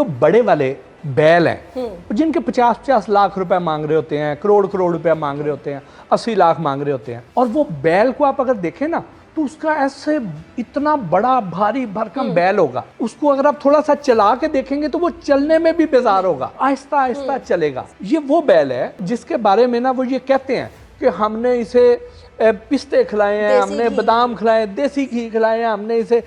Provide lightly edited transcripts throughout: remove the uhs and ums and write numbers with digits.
जो बड़े वाले बैल हैं जिनके 50-50 लाख रुपए मांग रहे होते हैं, करोड़ करोड़ रुपया मांग रहे होते हैं, 80 लाख मांग रहे होते हैं, और वो बैल को आप अगर देखें ना तो उसका ऐसे इतना बड़ा भारी भरकम बैल होगा, उसको अगर आप थोड़ा सा चला के देखेंगे तो वो चलने में भी बेजार होगा, आहिस्ता आहिस्ता चलेगा। ये वो बैल है जिसके बारे में ना वो ये कहते हैं कि हमने इसे पिस्ते खिलाए हैं, हमने बादाम खिलाए, देसी घी खिलाए हैं, हमने इसे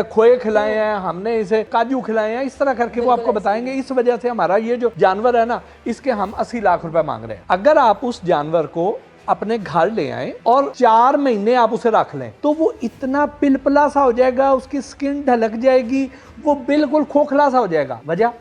खोए खिलाए हैं, हमने इसे काजू खिलाए हैं, इस तरह करके वो आपको बताएंगे। इस वजह से हमारा ये जो जानवर है ना, इसके हम 80 लाख रुपए मांग रहे हैं। अगर आप उस जानवर को अपने घर ले आए और 4 महीने आप उसे रख लें तो वो इतना पिलपला सा हो जाएगा, उसकी स्किन ढलक जाएगी, वो बिल्कुल खोखला सा हो जाएगा। वजह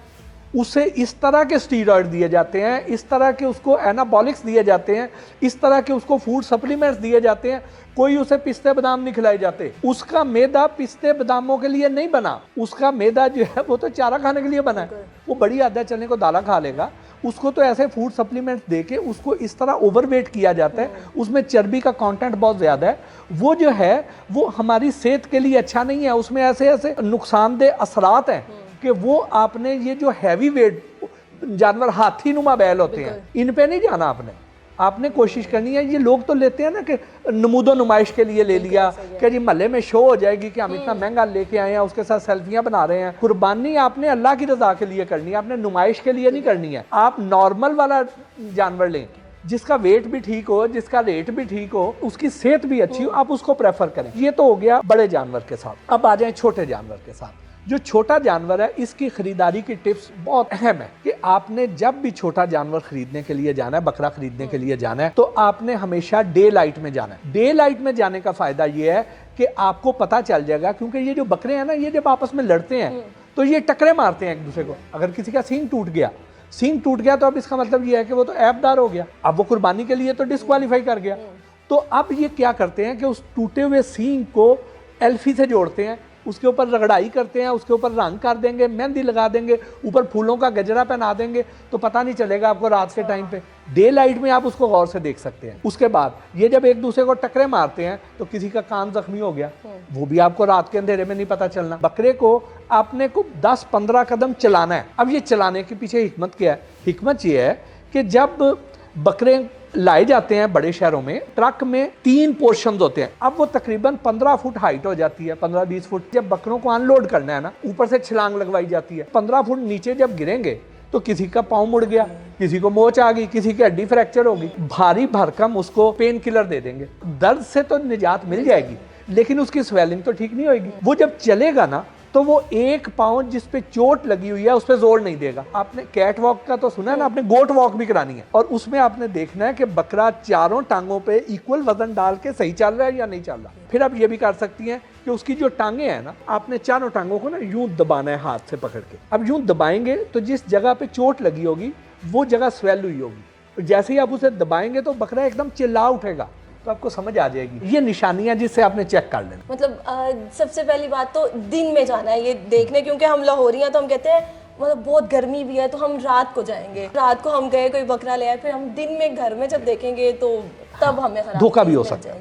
उसे इस तरह के स्टीरॉइड दिए जाते हैं, इस तरह के उसको एनाबॉलिक्स दिए जाते हैं, इस तरह के उसको फूड सप्लीमेंट्स दिए जाते हैं। कोई उसे पिस्ते बादाम नहीं खिलाए जाते। उसका मैदा पिस्ते बादामों के लिए नहीं बना, उसका मैदा जो है वो तो चारा खाने के लिए बना है। वो बड़ी आदत चलने को दाला खा लेगा, उसको तो ऐसे फूड सप्लीमेंट्स देके उसको इस तरह ओवरवेट किया जाता है, उसमें चर्बी का कंटेंट बहुत ज़्यादा है। वो जो है वो हमारी सेहत के लिए अच्छा नहीं है, उसमें ऐसे ऐसे नुकसानदेह असरात हैं कि वो आपने ये जो हैवी वेट जानवर हाथी नुमा बैल होते हैं, इन पे नहीं जाना। आपने कोशिश करनी है। ये लोग तो लेते हैं ना कि नमूदो नुमाइश के लिए ले लिया कि जी महल्ले में शो हो जाएगी कि हम इतना महंगा लेके आए हैं, उसके साथ सेल्फियां बना रहे हैं। कुर्बानी आपने अल्लाह की रजा के लिए करनी है, आपने नुमाइश के लिए नहीं करनी है। आप नॉर्मल वाला जानवर लें जिसका वेट भी ठीक हो, जिसका रेट भी ठीक हो, उसकी सेहत भी अच्छी हो, आप उसको प्रेफर करें। ये तो हो गया बड़े जानवर के साथ। अब आ जाए छोटे जानवर के साथ। जो छोटा जानवर है इसकी खरीदारी की टिप्स बहुत अहम है कि आपने जब भी छोटा जानवर खरीदने के लिए जाना है, बकरा खरीदने के लिए जाना है, तो आपने हमेशा डे लाइट में जाना है। डे लाइट में जाने का फायदा ये है कि आपको पता चल जाएगा, क्योंकि ये जो बकरे हैं ना, ये जब आपस में लड़ते हैं तो ये टकरे मारते हैं एक दूसरे को। अगर किसी का सींग टूट गया तो अब इसका मतलब ये है कि वो तो ऐबदार हो गया, अब वो कुर्बानी के लिए तो डिस्क्वालीफाई कर गया। तो अब ये क्या करते हैं कि उस टूटे हुए सींग को एल्फी से जोड़ते हैं, उसके ऊपर रगड़ाई करते हैं, उसके ऊपर रंग कर देंगे, मेहंदी लगा देंगे, ऊपर फूलों का गजरा पहना देंगे, तो पता नहीं चलेगा आपको रात के टाइम पे। डे लाइट में आप उसको गौर से देख सकते हैं। उसके बाद ये जब एक दूसरे को टकरे मारते हैं तो किसी का कान जख्मी हो गया, वो भी आपको रात के अंधेरे में नहीं पता चलना। बकरे को आपने को 10-15 कदम चलाना है। अब ये चलाने के पीछे हिकमत क्या है? हिकमत ये है कि जब बकरे लाए जाते हैं बड़े शहरों में, ट्रक में 3 पोर्शन होते हैं। अब वो तकरीबन 15 फुट हाइट हो जाती है, 15-20 फुट। जब बकरों को अनलोड करना है ना, ऊपर से छलांग लगवाई जाती है। 15 फुट नीचे जब गिरेंगे तो किसी का पाँव मुड़ गया, किसी को मोच आ गई, किसी की हड्डी फ्रैक्चर होगी, भारी भरकम उसको पेन किलर दे देंगे। दर्द से तो निजात मिल जाएगी, लेकिन उसकी स्वेलिंग तो ठीक नहीं होगी। वो जब चलेगा ना तो वो एक पाँव जिस पे चोट लगी हुई है उस पे जोर नहीं देगा। आपने कैट वॉक का तो सुना है ना, आपने गोट वॉक भी करानी है, और उसमें आपने देखना है कि बकरा चारों टांगों पे इक्वल वजन डाल के सही चल रहा है या नहीं चल रहा। फिर आप ये भी कर सकती हैं कि उसकी जो टांगे हैं ना, आपने चारों टांगों को ना यूं दबाना है हाथ से पकड़ के। अब यूं दबाएंगे तो जिस जगह पे चोट लगी होगी वो जगह स्वेल हुई होगी। जैसे ही आप उसे दबाएंगे तो बकरा एकदम चिल्ला उठेगा, तो आपको समझ आ जाएगी। ये निशानियां जिससे आपने चेक कर लेना। मतलब सबसे पहली बात तो दिन में जाना है ये देखने, क्योंकि हम लाहौरी हैं तो हम कहते हैं मतलब बहुत गर्मी भी है तो हम रात को जाएंगे। रात को हम गए, कोई बकरा ले आए, फिर हम दिन में घर में जब देखेंगे तो तब हमें खराब धोखा भी हो सकता है।